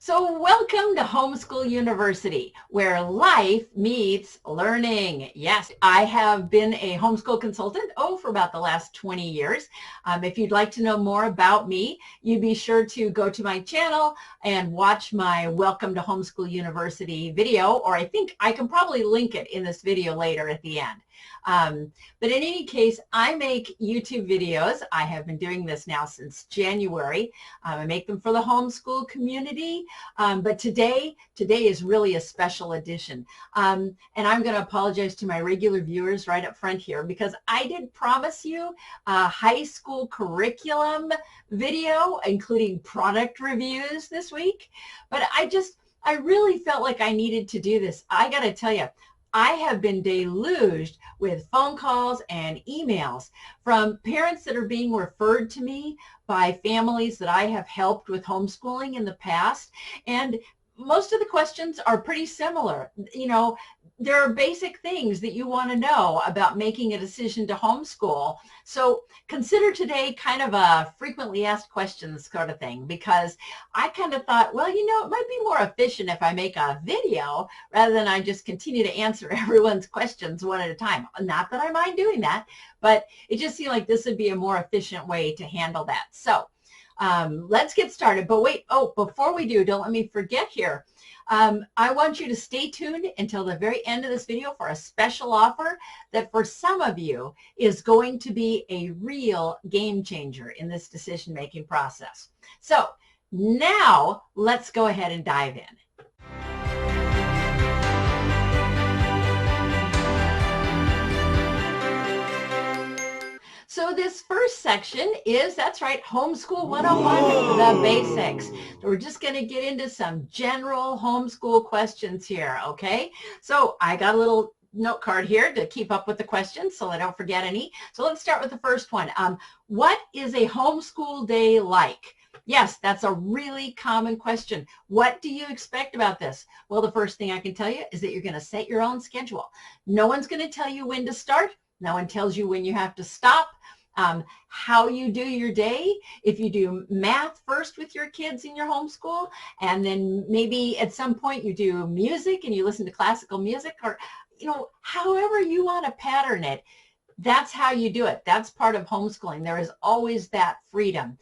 So welcome to Homeschool University, where life meets learning. Yes, I have been a homeschool consultant, for about the last 20 years. If you'd like to know more about me, you be sure to go to my channel and watch my Welcome to Homeschool University video, or I think I can probably link it in this video later at the end. But in any case, I make YouTube videos. I have been doing this now since January. I make them for the homeschool community. But today is really a special edition. And I'm going to apologize to my regular viewers right up front here, because I did promise you a high school curriculum video, including product reviews this week. But I really felt like I needed to do this. I got to tell you, I have been deluged with phone calls and emails from parents that are being referred to me by families that I have helped with homeschooling in the past. And most of the questions are pretty similar. You know, there are basic things that you want to know about making a decision to homeschool. So consider today kind of a frequently asked questions sort of thing, because I kind of thought, well, you know, it might be more efficient if I make a video rather than I just continue to answer everyone's questions one at a time. Not that I mind doing that, but it just seemed like this would be a more efficient way to handle that. So let's get started. But wait, before we do, don't let me forget here. I want you to stay tuned until the very end of this video for a special offer that for some of you is going to be a real game changer in this decision-making process. So now let's go ahead and dive in. So this first section is, that's right, Homeschool 101, the basics. We're just going to get into some general homeschool questions here, okay? So I got a little note card here to keep up with the questions so I don't forget any. So let's start with the first one. What is a homeschool day like? Yes, that's a really common question. What do you expect about this? Well, the first thing I can tell you is that you're going to set your own schedule. No one's going to tell you when to start. No one tells you when you have to stop. How you do your day, if you do math first with your kids in your homeschool, and then maybe at some point you do music and you listen to classical music, or, you know, however you want to pattern it, that's how you do it. That's part of homeschooling. There is always that freedom.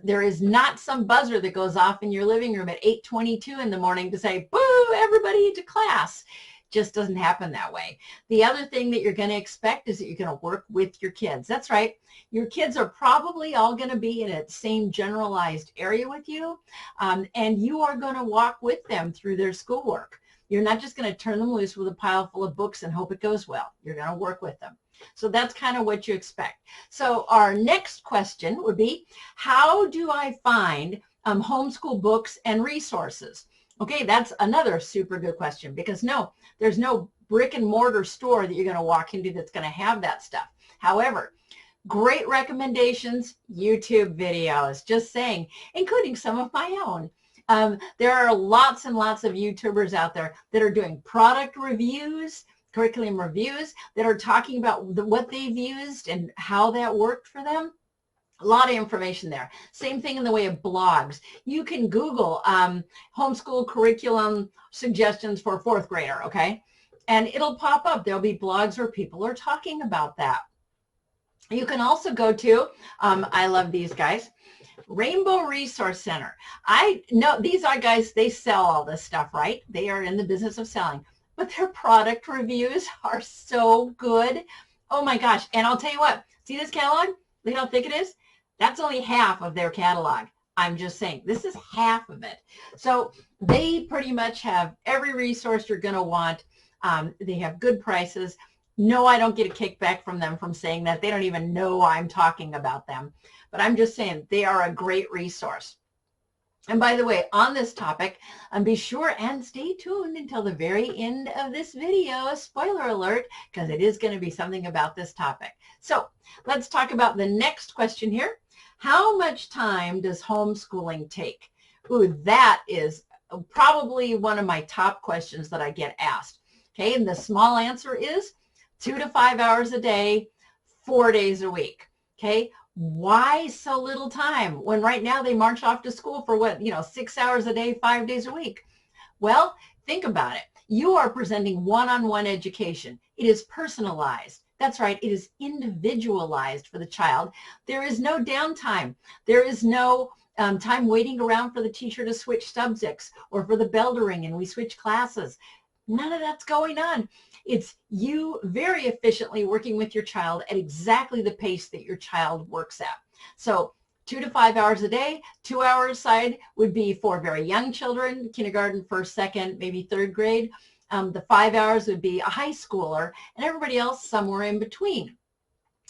There is not some buzzer that goes off in your living room at 8:22 in the morning to say, boo, everybody to class. Just doesn't happen that way. The other thing that you're going to expect is that you're going to work with your kids. That's right. Your kids are probably all going to be in a same generalized area with you, and you are going to walk with them through their schoolwork. You're not just going to turn them loose with a pile full of books and hope it goes well. You're going to work with them. So that's kind of what you expect. So our next question would be, how do I find homeschool books and resources? Okay, that's another super good question, because no, there's no brick and mortar store that you're going to walk into that's going to have that stuff. However, great recommendations, YouTube videos, just saying, including some of my own. There are lots and lots of YouTubers out there that are doing product reviews, curriculum reviews, that are talking about what they've used and how that worked for them. A lot of information there. Same thing in the way of blogs. You can Google homeschool curriculum suggestions for a fourth grader, okay? And it'll pop up. There'll be blogs where people are talking about that. You can also go to, I love these guys, Rainbow Resource Center. I know these are guys, they sell all this stuff, right? They are in the business of selling, but their product reviews are so good. Oh my gosh. And I'll tell you what, see this catalog? Look how thick it is. That's only half of their catalog. I'm just saying, this is half of it. So they pretty much have every resource you're going to want. They have good prices. No, I don't get a kickback from them from saying that. They don't even know I'm talking about them. But I'm just saying they are a great resource. And by the way, on this topic, be sure and stay tuned until the very end of this video, spoiler alert, because it is going to be something about this topic. So let's talk about the next question here. How much time does homeschooling take? Ooh, that is probably one of my top questions that I get asked. Okay, and the small answer is 2 to 5 hours a day, 4 days a week. Okay, Why so little time when right now they march off to school for what, 6 hours a day, 5 days a week? Well, think about it. You are presenting one-on-one education. It is personalized. That's right. It is individualized for the child. There is no downtime. There is no time waiting around for the teacher to switch subjects or for the bell to ring and we switch classes. None of that's going on. It's you very efficiently working with your child at exactly the pace that your child works at. So 2 to 5 hours a day, 2 hours side would be for very young children, kindergarten, first, second, maybe third grade. The 5 hours would be a high schooler and everybody else somewhere in between.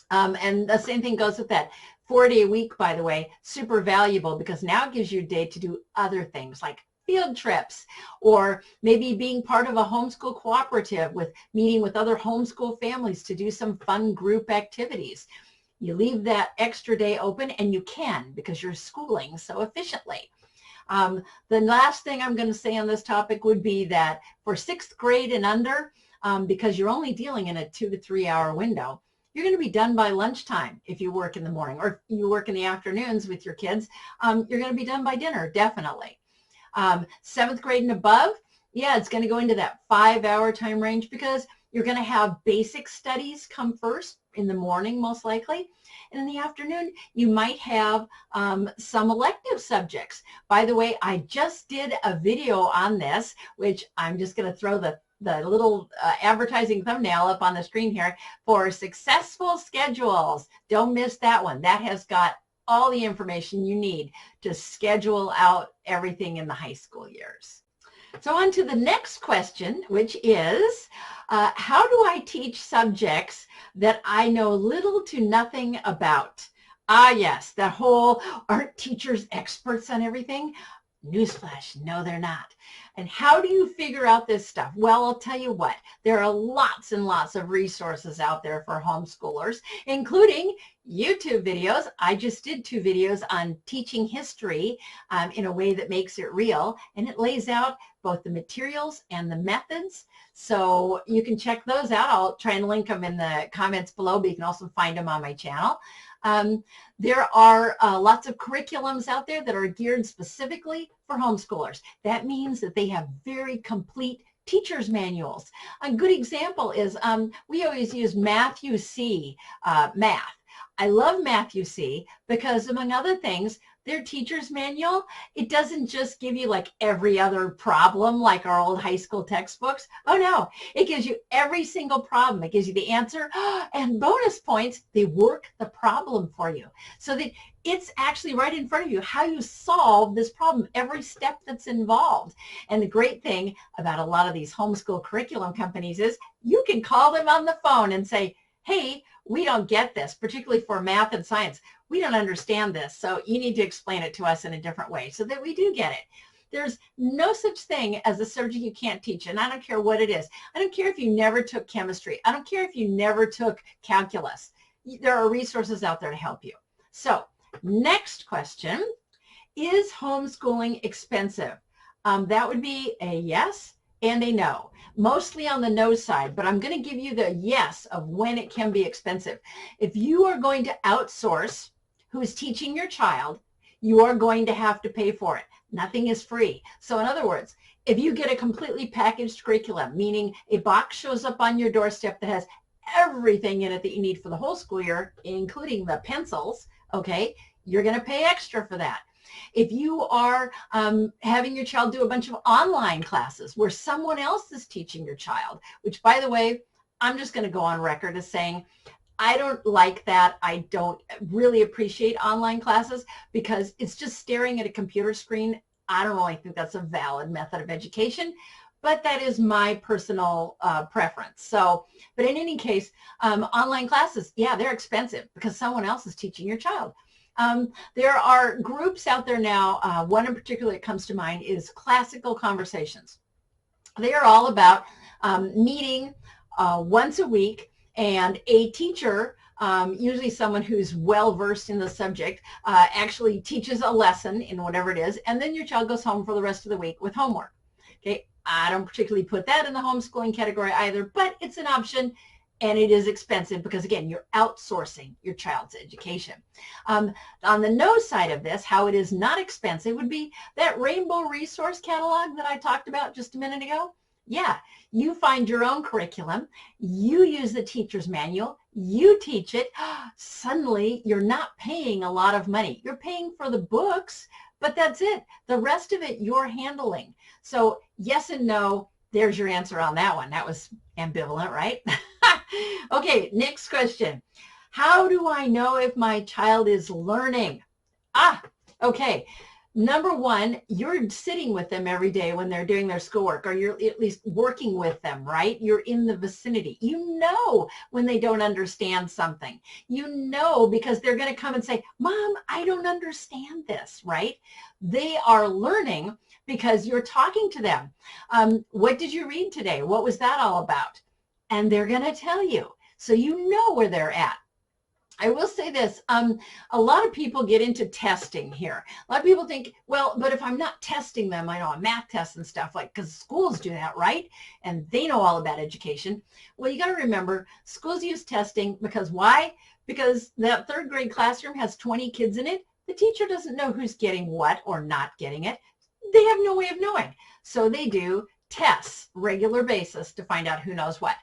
And the same thing goes with that. 4-day week, by the way, super valuable because now it gives you a day to do other things like field trips or maybe being part of a homeschool cooperative with meeting with other homeschool families to do some fun group activities. You leave that extra day open and you can because you're schooling so efficiently. The last thing I'm going to say on this topic would be that for 6th grade and under, because you're only dealing in a 2 to 3 hour window, you're going to be done by lunchtime if you work in the morning, or if you work in the afternoons with your kids, you're going to be done by dinner, definitely. 7th grade and above, yeah, it's going to go into that 5 hour time range because you're going to have basic studies come first in the morning, most likely. And in the afternoon, you might have some elective subjects. By the way, I just did a video on this, which I'm just going to throw the little advertising thumbnail up on the screen here for successful schedules. Don't miss that one. That has got all the information you need to schedule out everything in the high school years. So on to the next question, which is, how do I teach subjects that I know little to nothing about? Ah, yes, that whole aren't teachers experts on everything? Newsflash, no, they're not. And how do you figure out this stuff? Well, I'll tell you what, there are lots and lots of resources out there for homeschoolers, including YouTube videos. I just did 2 videos on teaching history in a way that makes it real, and it lays out both the materials and the methods. So you can check those out. I'll try and link them in the comments below, but you can also find them on my channel. There are lots of curriculums out there that are geared specifically for homeschoolers. That means that they have very complete teacher's manuals. A good example is we always use Matthew C. Math. I love Matthew C. because, among other things, their teacher's manual, it doesn't just give you like every other problem like our old high school textbooks. Oh no, it gives you every single problem. It gives you the answer and bonus points. They work the problem for you so that it's actually right in front of you how you solve this problem, every step that's involved. And the great thing about a lot of these homeschool curriculum companies is you can call them on the phone and say, hey, we don't get this, particularly for math and science. We don't understand this, so you need to explain it to us in a different way so that we do get it. There's no such thing as a subject you can't teach, and I don't care what it is. I don't care if you never took chemistry. I don't care if you never took calculus. There are resources out there to help you. So, next question, is homeschooling expensive? That would be a yes and a no. Mostly on the no side, but I'm going to give you the yes of when it can be expensive. If you are going to outsource who's teaching your child, you are going to have to pay for it. Nothing is free. So in other words, if you get a completely packaged curriculum, meaning a box shows up on your doorstep that has everything in it that you need for the whole school year, including the pencils, okay, you're going to pay extra for that. If you are having your child do a bunch of online classes where someone else is teaching your child, which, by the way, I'm just going to go on record as saying, I don't like that. I don't really appreciate online classes because it's just staring at a computer screen. I don't really think that's a valid method of education, but that is my personal preference. So, but in any case, online classes, yeah, they're expensive because someone else is teaching your child. There are groups out there now. One in particular that comes to mind is Classical Conversations. They are all about meeting once a week, and a teacher, usually someone who's well-versed in the subject, actually teaches a lesson in whatever it is, and then your child goes home for the rest of the week with homework. Okay, I don't particularly put that in the homeschooling category either, but it's an option. And it is expensive because, again, you're outsourcing your child's education. On the no side of this, how it is not expensive would be that Rainbow Resource Catalog that I talked about just a minute ago. Yeah, you find your own curriculum, you use the teacher's manual, you teach it. Suddenly, you're not paying a lot of money. You're paying for the books, but that's it. The rest of it, you're handling. So yes and no, there's your answer on that one. That was ambivalent, right? Okay, next question. How do I know if my child is learning? Okay. Number one, you're sitting with them every day when they're doing their schoolwork, or you're at least working with them, right? You're in the vicinity. You know when they don't understand something. You know because they're going to come and say, Mom, I don't understand this, right? They are learning because you're talking to them. What did you read today? What was that all about? And they're going to tell you. So you know where they're at. I will say this, a lot of people get into testing here. A lot of people think, well, but if I'm not testing them, I know on math tests and stuff, like, because schools do that, right? And they know all about education. Well, you got to remember, schools use testing because why? Because that third grade classroom has 20 kids in it. The teacher doesn't know who's getting what or not getting it. They have no way of knowing. So they do tests, regular basis, to find out who knows what.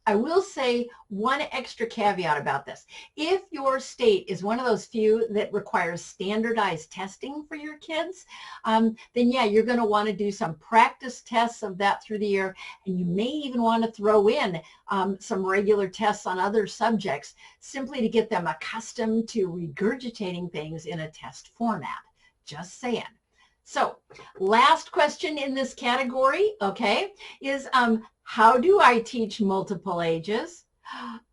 I will say one extra caveat about this. If your state is one of those few that requires standardized testing for your kids, then yeah, you're going to want to do some practice tests of that through the year, and you may even want to throw in some regular tests on other subjects simply to get them accustomed to regurgitating things in a test format. Just saying. So last question in this category, okay, is how do I teach multiple ages?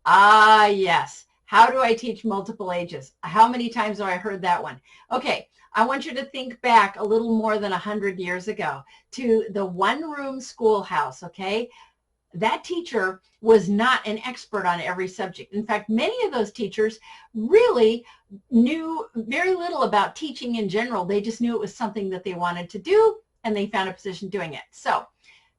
Yes. How do I teach multiple ages? How many times have I heard that one? Okay, I want you to think back a little more than 100 years ago to the one-room schoolhouse, okay? That teacher was not an expert on every subject. In fact, many of those teachers really knew very little about teaching in general. They just knew it was something that they wanted to do, and they found a position doing it. So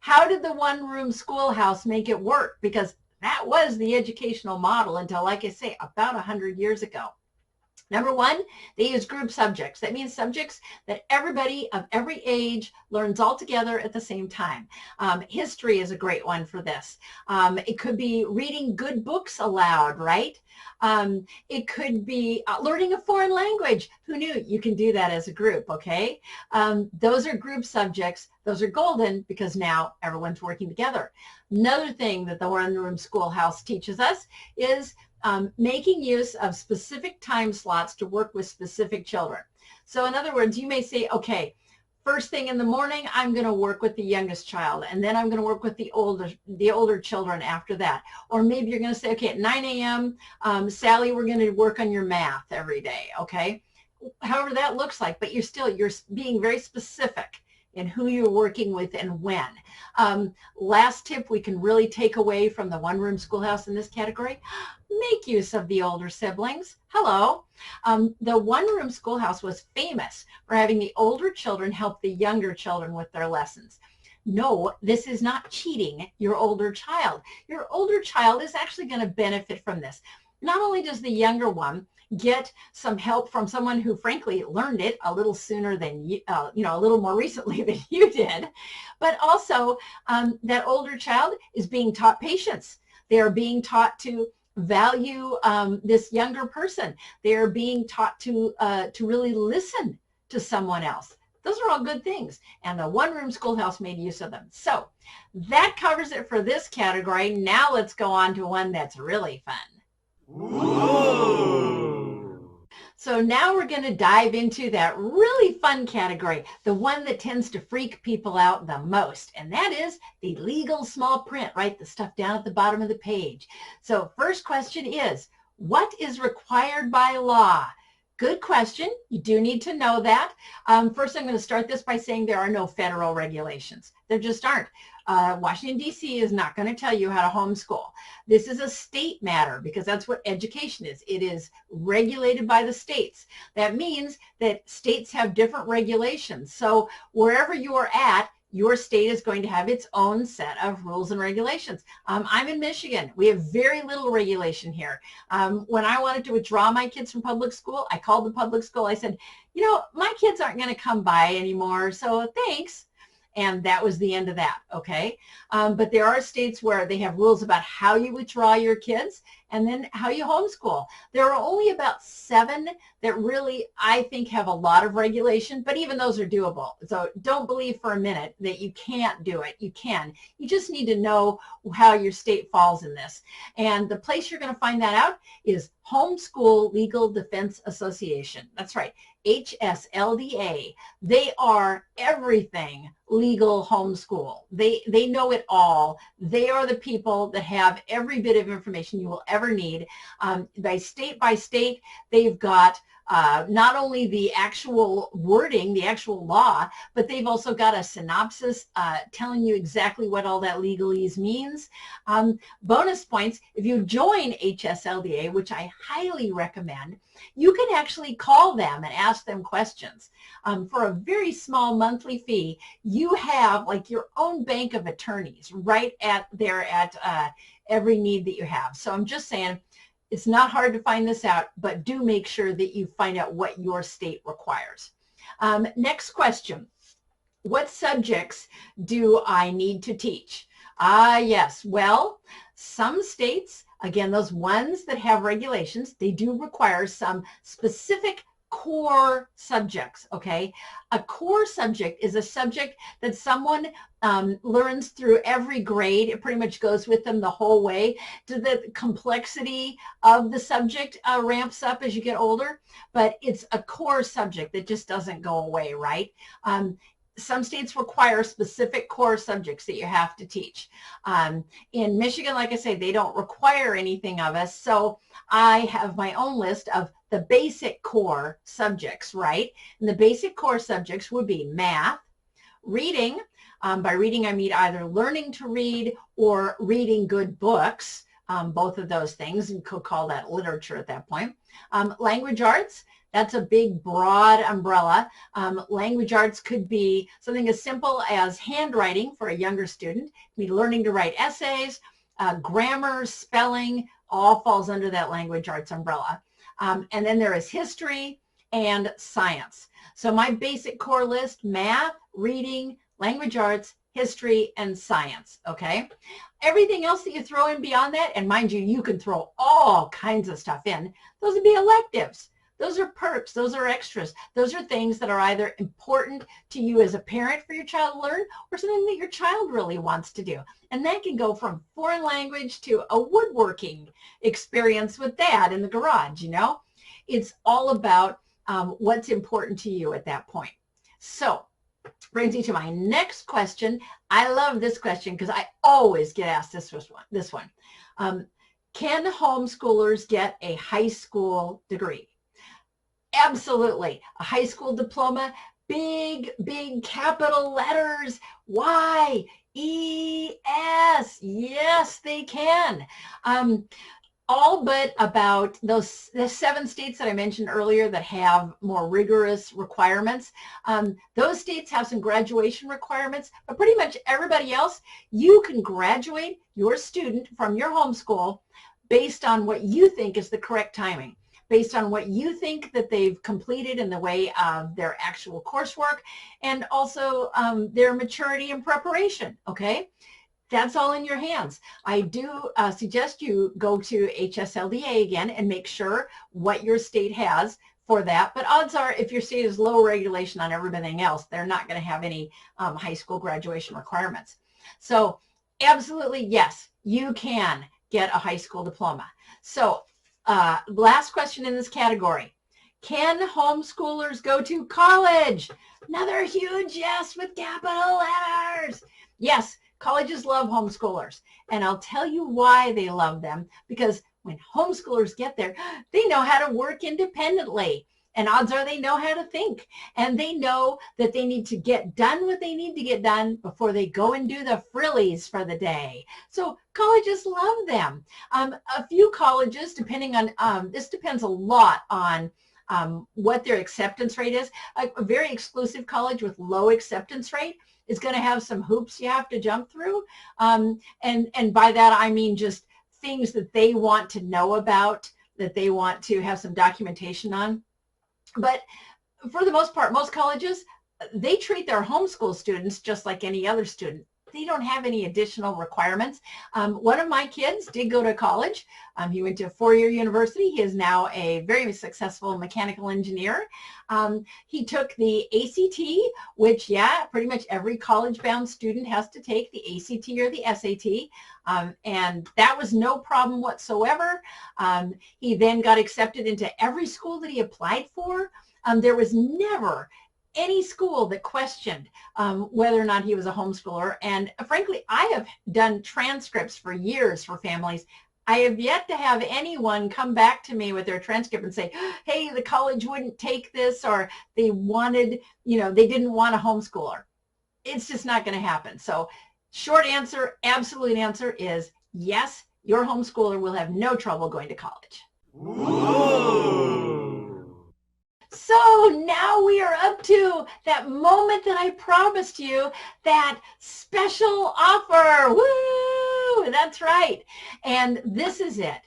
how did the one-room schoolhouse make it work? Because that was the educational model until, like I say, about 100 years ago. Number one, they use group subjects. That means subjects that everybody of every age learns all together at the same time. History is a great one for this. It could be reading good books aloud, right? It could be learning a foreign language. Who knew? You can do that as a group, okay? Those are group subjects. Those are golden because now everyone's working together. Another thing that the one-room schoolhouse teaches us is making use of specific time slots to work with specific children. So in other words, you may say, okay, first thing in the morning, I'm going to work with the youngest child, and then I'm going to work with the older children after that. Or maybe you're going to say, okay, at 9 a.m., Sally, we're going to work on your math every day, okay? However that looks like, but you're being very specific in who you're working with and when. Last tip we can really take away from the one-room schoolhouse in this category, make use of the older siblings. Hello. The one-room schoolhouse was famous for having the older children help the younger children with their lessons. No, this is not cheating your older child. Your older child is actually going to benefit from this. Not only does the younger one get some help from someone who frankly learned it a little sooner than you, a little more recently than you did, but also that older child is being taught patience. They are being taught to value this younger person. They are being taught to really listen to someone else. Those are all good things, and the one-room schoolhouse made use of them. So that covers it for this category. Now let's go on to one that's really fun. Ooh. So now we're going to dive into that really fun category, the one that tends to freak people out the most, and that is the legal small print, right? The stuff down at the bottom of the page. So first question is, what is required by law? Good question. You do need to know that. First, I'm going to start this by saying there are no federal regulations. There just aren't. Washington, D.C. is not going to tell you how to homeschool. This is a state matter because that's what education is. It is regulated by the states. That means that states have different regulations. So wherever you are at, your state is going to have its own set of rules and regulations. I'm in Michigan. We have very little regulation here. When I wanted to withdraw my kids from public school, I called the public school. I said, you know, my kids aren't going to come by anymore, so thanks. And that was the end of that, okay? But there are states where they have rules about how you withdraw your kids and then how you homeschool. There are only about 7 that really, I think, have a lot of regulation, but even those are doable. So don't believe for a minute that you can't do it. You can. You just need to know how your state falls in this. And the place you're going to find that out is Homeschool Legal Defense Association. That's right, HSLDA. They are everything legal homeschool. They know it all. They are the people that have every bit of information you will ever need. By state, they've got not only the actual wording, the actual law, but they've also got a synopsis telling you exactly what all that legalese means. Bonus points, if you join HSLDA, which I highly recommend, you can actually call them and ask them questions. For a very small monthly fee, you have like your own bank of attorneys right at every need that you have. So I'm just saying, it's not hard to find this out, but do make sure that you find out what your state requires. Next question. What subjects do I need to teach? Yes, well, some states, again, those ones that have regulations, they do require some specific core subjects, okay? A core subject is a subject that someone learns through every grade. It pretty much goes with them the whole way. The complexity of the subject ramps up as you get older, but it's a core subject that just doesn't go away, right? Some states require specific core subjects that you have to teach. In Michigan, like I say, they don't require anything of us, so I have my own list of the basic core subjects, right? And the basic core subjects would be math, reading. By reading, I mean either learning to read or reading good books, both of those things, and could call that literature at that point. Language arts, that's a big, broad umbrella. Language arts could be something as simple as handwriting for a younger student. It could be learning to write essays, grammar, spelling, all falls under that language arts umbrella. And then there is history and science. So my basic core list, math, reading, language arts, history, and science, okay? Everything else that you throw in beyond that, and mind you, you can throw all kinds of stuff in, those would be electives. Those are perks, those are extras. Those are things that are either important to you as a parent for your child to learn or something that your child really wants to do. And that can go from foreign language to a woodworking experience with dad in the garage, you know? It's all about what's important to you at that point. So, brings me to my next question. I love this question because I always get asked this one. Can homeschoolers get a high school degree? Absolutely. A high school diploma, big, big capital letters, Y-E-S. Yes, they can. All but about the 7 states that I mentioned earlier that have more rigorous requirements. Those states have some graduation requirements, but pretty much everybody else, you can graduate your student from your homeschool based on what you think is the correct timing, based on what you think that they've completed in the way of their actual coursework and also their maturity and preparation, okay? That's all in your hands. I do suggest you go to HSLDA again and make sure what your state has for that. But odds are if your state is low regulation on everything else, they're not going to have any high school graduation requirements. So absolutely, yes, you can get a high school diploma. So last question in this category. Can homeschoolers go to college? Another huge yes with capital letters. Yes. Colleges love homeschoolers, and I'll tell you why they love them, because when homeschoolers get there, they know how to work independently, and odds are they know how to think, and they know that they need to get done what they need to get done before they go and do the frillies for the day. So colleges love them. A few colleges, depending on, this depends a lot on what their acceptance rate is. A very exclusive college with low acceptance rate is going to have some hoops you have to jump through. And by that, I mean just things that they want to know about, that they want to have some documentation on. But for the most part, most colleges, they treat their homeschool students just like any other student. They don't have any additional requirements. One of my kids did go to college. He went to a four-year university. He is now a very successful mechanical engineer. He took the ACT, which, yeah, pretty much every college-bound student has to take the ACT or the SAT. And that was no problem whatsoever. He then got accepted into every school that he applied for. There was never any school that questioned whether or not he was a homeschooler. And frankly, I have done transcripts for years for families. I have yet to have anyone come back to me with their transcript and say, hey, the college wouldn't take this, or they wanted, they didn't want a homeschooler. It's just not going to happen. So short answer, absolute answer is yes, your homeschooler will have no trouble going to college. Ooh. So now we are up to that moment that I promised you, that special offer. Woo! That's right. And this is it.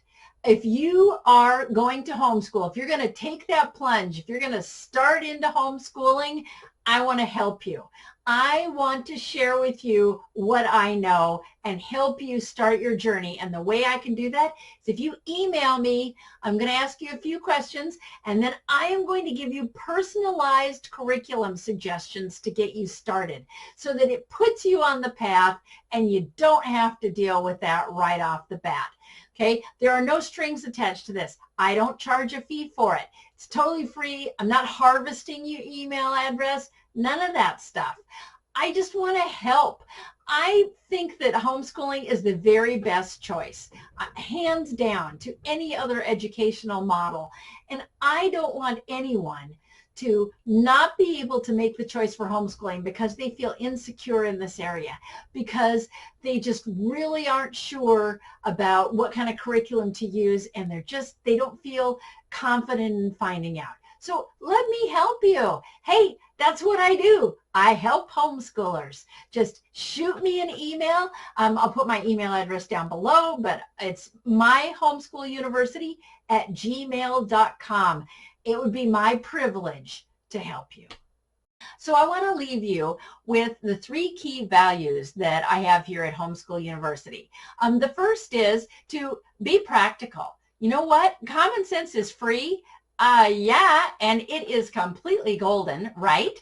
If you are going to homeschool, if you're going to take that plunge, if you're going to start into homeschooling, I want to help you. I want to share with you what I know and help you start your journey. And the way I can do that is if you email me, I'm going to ask you a few questions, and then I am going to give you personalized curriculum suggestions to get you started so that it puts you on the path and you don't have to deal with that right off the bat. Okay, there are no strings attached to this. I don't charge a fee for it. It's totally free. I'm not harvesting your email address. None of that stuff. I just want to help. I think that homeschooling is the very best choice, hands down, to any other educational model. And I don't want anyone to not be able to make the choice for homeschooling because they feel insecure in this area, because they just really aren't sure about what kind of curriculum to use, and they don't feel confident in finding out. So let me help you. Hey, that's what I do. I help homeschoolers. Just shoot me an email. I'll put my email address down below, but it's myhomeschooluniversity@gmail.com. It would be my privilege to help you. So I want to leave you with the 3 key values that I have here at Homeschool University. The first is to be practical. You know what? Common sense is free. Yeah, and it is completely golden, right?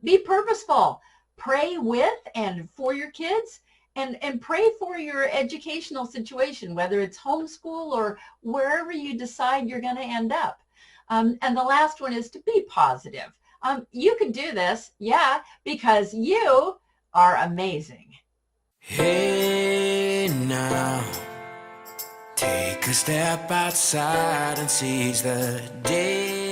Be purposeful. Pray with and for your kids, and pray for your educational situation, whether it's homeschool or wherever you decide you're going to end up. And the last one is to be positive. You can do this, yeah, because you are amazing. Hey now, take a step outside and seize the day.